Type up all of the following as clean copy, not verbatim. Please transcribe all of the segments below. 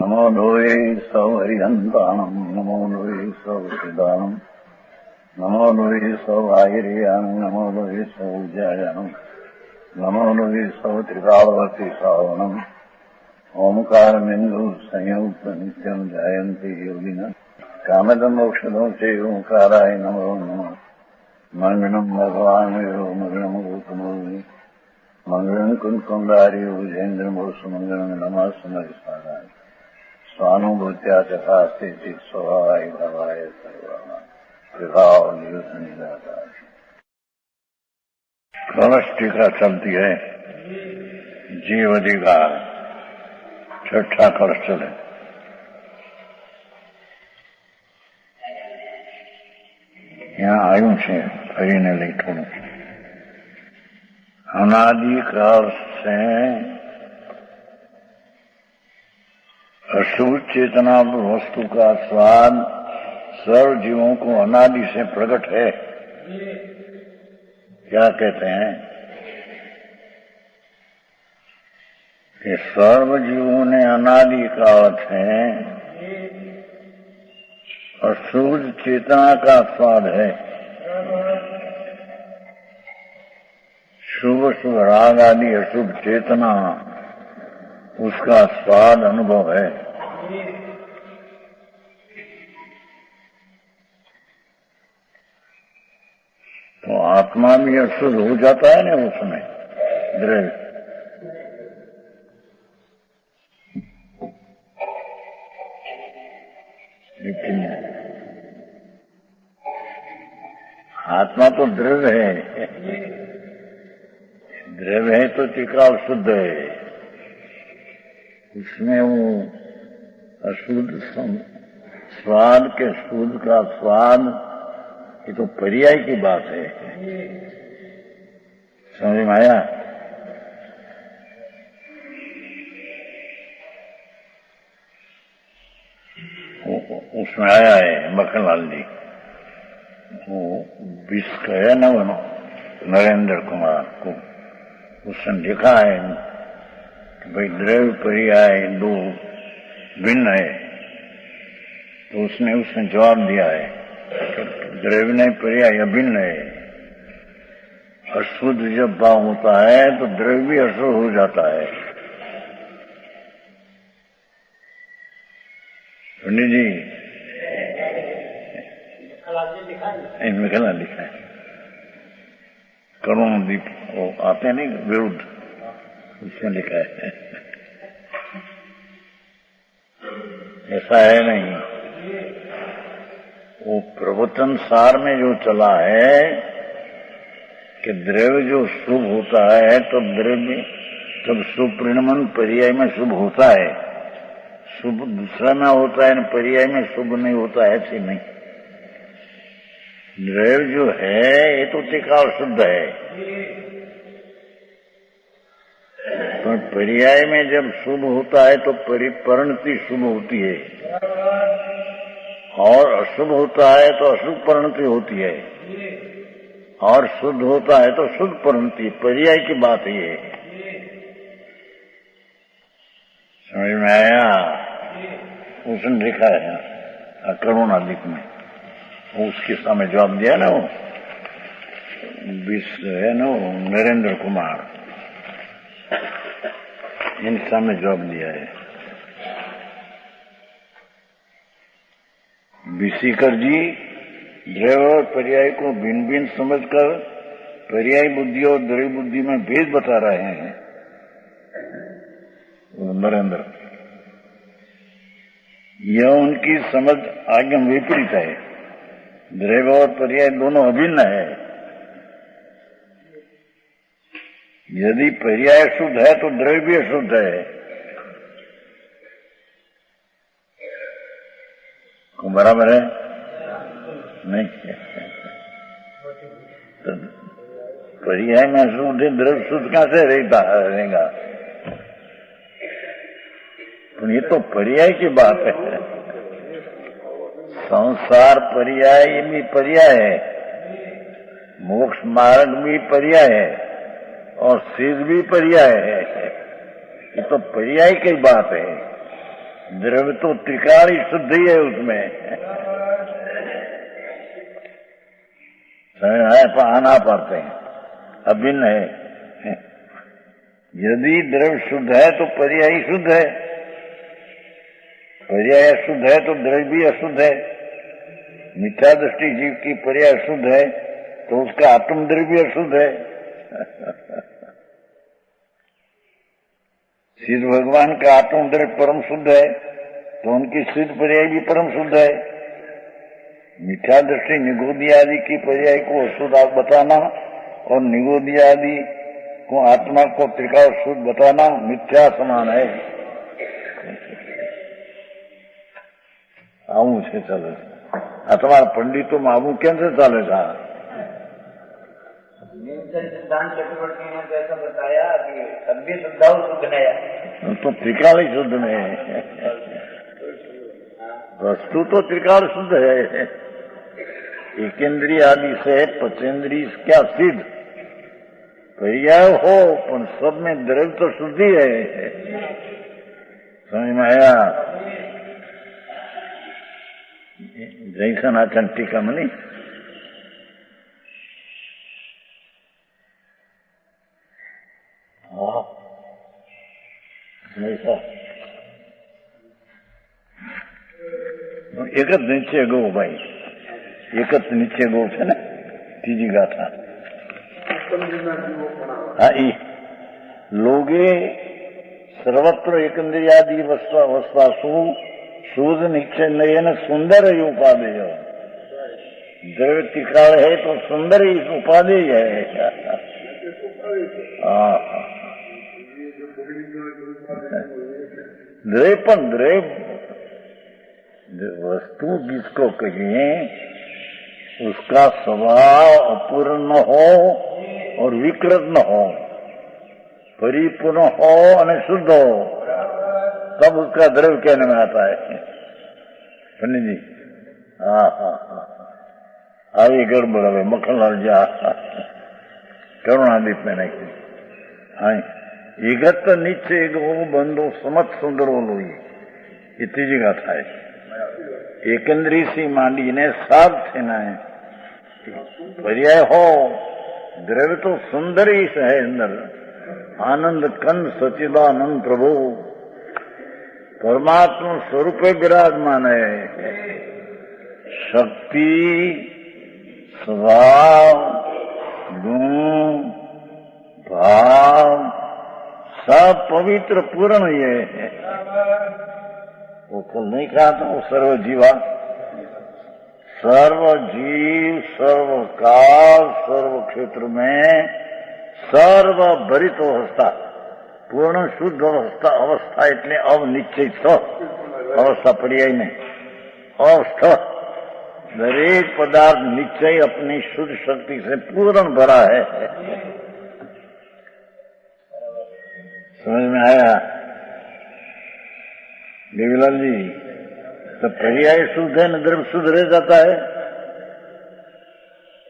नमो लोये सौ हरिहन्ताणम् नमो लोये सौ सिदानम् नमो लोये सौ आयर्यानम् नमो लोये सौ उज्जायानम् नमो लोये सौ त्रिकालवर्ति सावनम् ओंकारमिन्दु संयुक्त नित्यम् जायन्ति योगिनः कामदमोक्षदो चैव ओंकाराय नमो नमः मंगलम् भगवान् मंगलम् गौतमोऽग्नि मंगलम् कुन्कुण्डार्यो विजेन्द्रमोऽस्तु मंगलम् नमः समरिसाराय स्वानुभूत्या चकास्ते स्वभावाय भवाय सर्वाः विभाव कलश टीका चलती है। जीव अधिकार छठा कलश चले। यहाँ आयु છે ફરીને લઈ થોડું અનાદિકાળ से अशुभ चेतना वस्तु का स्वाद सर्व जीवों को अनादि से प्रकट है। क्या कहते हैं कि सर्व जीवों ने अनादि काल से अशुभ चेतना का स्वाद है। शुभ शुभ राग आदि अशुभ चेतना उसका स्वाद अनुभव है। तो आत्मा भी अशुद्ध हो जाता है ना उसमें द्रव्य। लेकिन आत्मा तो द्रव्य है, द्रव्य है तो त्रिकाल शुद्ध है। उसमें वो अशुद्ध स्वाद के शुद्ध का स्वाद ये तो पर्याय की बात है। समझ में आया? उसमें आया है मक्खनलाल जी वो विश्व है ना वो नरेंद्र कुमार को उसने लिखा है भाई द्रव्य पर्याय दो भिन्न है। तो उसने जवाब दिया है द्रव्य नहीं पर्याय अभिन्न है। अशुद्ध जब भाव होता है तो द्रव्य भी अशुद्ध हो जाता है। पंडित जी इनमें कहना लिखा है करुण दीप वो आते नहीं विरुद्ध उसमें लिखा है। ऐसा है नहीं। वो प्रवचन सार में जो चला है कि द्रव्य जो शुभ होता है तो द्रव्य तब शुभ परिणमन पर्याय में शुभ होता है। शुभ दूसरा में होता है पर्याय में शुभ नहीं होता है। ऐसे नहीं। द्रव्य जो है ये तो त्रिकाल शुद्ध है पर पर्याय में जब शुभ होता है तो परिणति शुभ होती है और अशुभ होता है तो अशुभ परिणति होती है और शुद्ध होता है तो शुद्ध परिणति। पर्याय की बात ये है। समझ में आया? उसने लिखा है करुणा लिख में उसके सामने जवाब दिया ना वो विश्व है ना वो नरेंद्र कुमार इन सामने जवाब दिया है। विशिकर जी द्रव्य और पर्याय को भिन्न भिन्न समझकर पर्याय बुद्धि और द्रव्य बुद्धि में भेद बता रहे हैं। नरेंद्र यह उनकी समझ आगे विपरीत है। द्रव्य और पर्याय दोनों अभिन्न है। यदि पर्याय शुद्ध है तो द्रव्य भी अशुद्ध है। बराबर है नहीं? तो पर्याय में शुद्ध है द्रव्य शुद्ध कहां से रहेगा? तो ये तो पर्याय की बात है। संसार पर्याय भी पर्याय है, मोक्ष मार्ग भी पर्याय है और सिद्ध भी पर्याय है। ये तो पर्याय की बात है। द्रव्य तो त्रिकाल ही शुद्ध ही है उसमें। आना पड़ते हैं, अभिन्न है। यदि द्रव्य शुद्ध है तो पर्याय शुद्ध है, पर्याय शुद्ध है तो द्रव्य भी अशुद्ध है। मिथ्या दृष्टि जीव की पर्याय शुद्ध है तो उसका आत्म द्रव्य भी अशुद्ध है। सिद्ध भगवान का आत्म द्रव्य परम शुद्ध है तो उनकी सिद्ध पर्याय भी परम शुद्ध है। मिथ्या दृष्टि निगोदी आदि की पर्याय को अशुद्ध बताना और निगोदी आदि को आत्मा को त्रिकाल शुद्ध बताना मिथ्या समान है। आવું છે ચાલે આ તમારા પંડિતોમાં આવું કેમ છે ચાલે છે? सिद्धांत चक्रवर्ती ने तो ऐसा बताया कि सभ्य श्रद्धाओं शुद्ध नया तो त्रिकाल ही शुद्ध नहीं, वस्तु तो त्रिकाल शुद्ध है। एकेंद्रीय आदि से पंचेंद्रीय क्या सिद्ध पर्याय हो पर सब में द्रव्य तो शुद्धि है। समझ में आया? जैसा आचरण टीका मनी एक ज નીચે ગૌ ભાઈ, એક જ નીચે ગૌ છે ને ત્રીજી ગાથા। હા, ઈ લોગે સર્વત્ર એકંદરિયાદि વસ્વાસુ शुद्ध निश्चय नयन सुंदर ही उपादेय। द्रव्य त्रिकाल है तो सुंदर ही उपादेय है। द्रव्य वस्तु जिसको कहिए उसका स्वभाव अपूर्ण न हो और विकृत न हो, परिपूर्ण हो और शुद्ध हो, तब उसका द्रव्य कहने में आता है। पंडित जी આવી ગડબડ હવે મખણલાલ જા કરુણાદીપ ને નાખી। હા, ઈગત નીચે ગો બંધો સમત સુંદરો લોહી, એ ત્રીજી ગાથા है। એકંદરી सी માંડીને સાત થેના है पर्याय हो। द्रव्य तो सुंदर ही है अंदर, आनंद कंद सचिदानंद प्रभु परमात्मा स्वरूप विराजमान है। शक्ति स्वभाव गुण भाव सब पवित्र पूर्ण ये है। वो कल नहीं कहा था वो सर्व जीवा, सर्व जीव सर्व काल सर्व क्षेत्र में सर्व भरित अवस्था पूर्ण शुद्ध अवस्था એટલે અવનિશ્ચિત अवस्था पर्याय में अवस्था दरेक पदार्थ निश्चय अपनी शुद्ध शक्ति से पूर्ण भरा है। समझ में आया देवीलाल जी? तो पर्याय शुद्ध है न द्रव्य शुद्ध रह जाता है।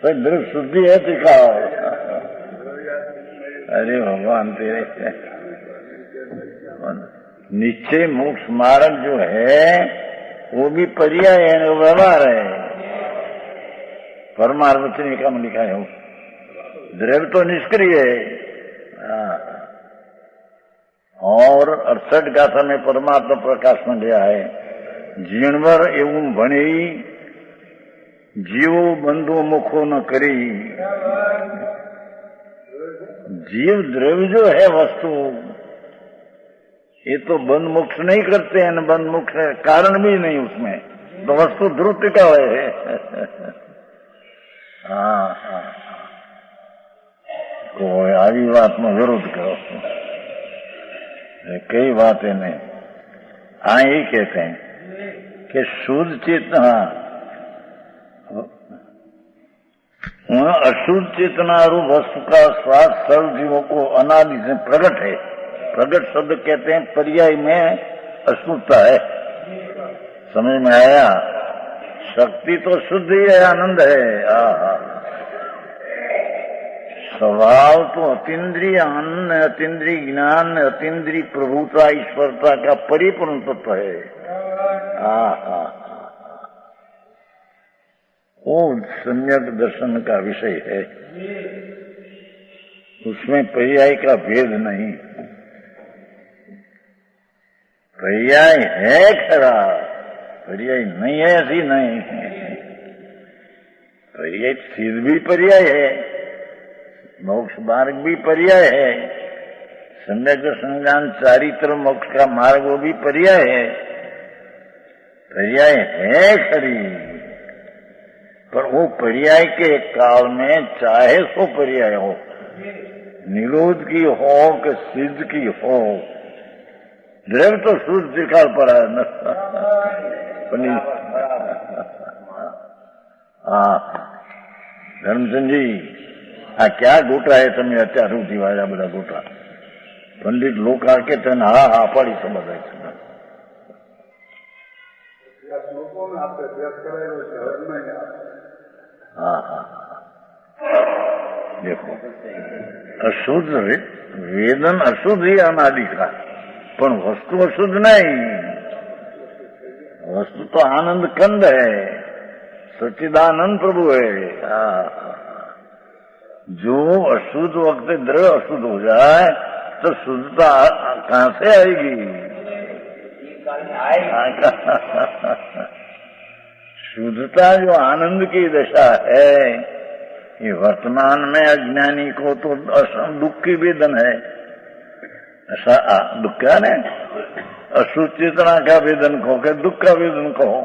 तो द्रव्य शुद्धि है तो क्या? अरे भगवान तेरे निश्चय मोक्ष मार्ग जो है वो भी पर्याय है, वो व्यवहार है। परमार्वचनी का में लिखा है द्रव्य तो निष्क्रिय है। और 68 गाथा में परमात्मा प्रकाश में लिया है जीणवर एवं भणे जीवो बंधु मुखो न करी। जीव द्रव्य जो है वस्तु ये तो बंध मोक्ष नहीं करते हैं, बंध मोक्ष कारण भी नहीं उसमें, तो वस्तु ध्रुव का है। हाँ, कोई આવી વાત નો વિરોધ કરો, कई बातें नहीं। हाँ, यही कहते हैं कि शुद्ध चेतना अशुद्ध चेतना रूप वस्तु का स्वाद सर्व जीवों को अनादि से प्रकट है। प्रकट शब्द कहते हैं पर्याय में अशुद्धता है। समझ में आया? शक्ति तो शुद्ध ही है, आनंद है। स्वभाव तो अतीन्द्रिय आनंद, अतीन्द्रिय ज्ञान, अतीन्द्रिय प्रभुता, ईश्वरता का परिपूर्ण तत्व है। वो सम्यक दर्शन का विषय है, उसमें पर्याय का भेद नहीं। पर्याय है खरा, पर्याय नहीं है ऐसी नहीं है। पर्याय सिद्ध भी पर्याय है, मोक्ष मार्ग भी पर्याय है, सम्यक दर्शन ज्ञान चारित्र मोक्ष का मार्ग वो भी पर्याय है। पर्याय है खरी, पर वो पर्याय के काल में चाहे सो पर्याय हो, निरोध की हो कि सिद्ध की हो, द्रव तो शुद्ध दिखा पड़ा है न। धर्मचंद जी, आ क्या गोटा है તમે અત્યાર સુધી વાળા બધા गोटा पंडित लोग आके तने हा पाड़ी समझाय છે। देखो अशुद्ध वेदन अशुद्ध ही अनादि का, पर वस्तु अशुद्ध नहीं। वस्तु तो आनंद कंद है, सच्चिदानंद प्रभु है। जो अशुद्ध वक्त द्रव्य अशुद्ध हो जाए तो शुद्धता कहां से आएगी? शुद्धता जो आनंद की दशा है, ये वर्तमान में अज्ञानी को तो दुख की वेदन है। ऐसा दुख क्या है? अशुद्ध चेतना का वेदन कहो के दुख का वेदन कहो।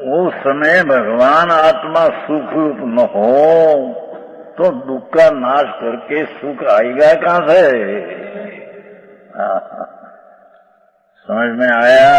वो समय भगवान आत्मा सुख रूप न हो तो दुख का नाश करके सुख आएगा कहां से? समझ में आया?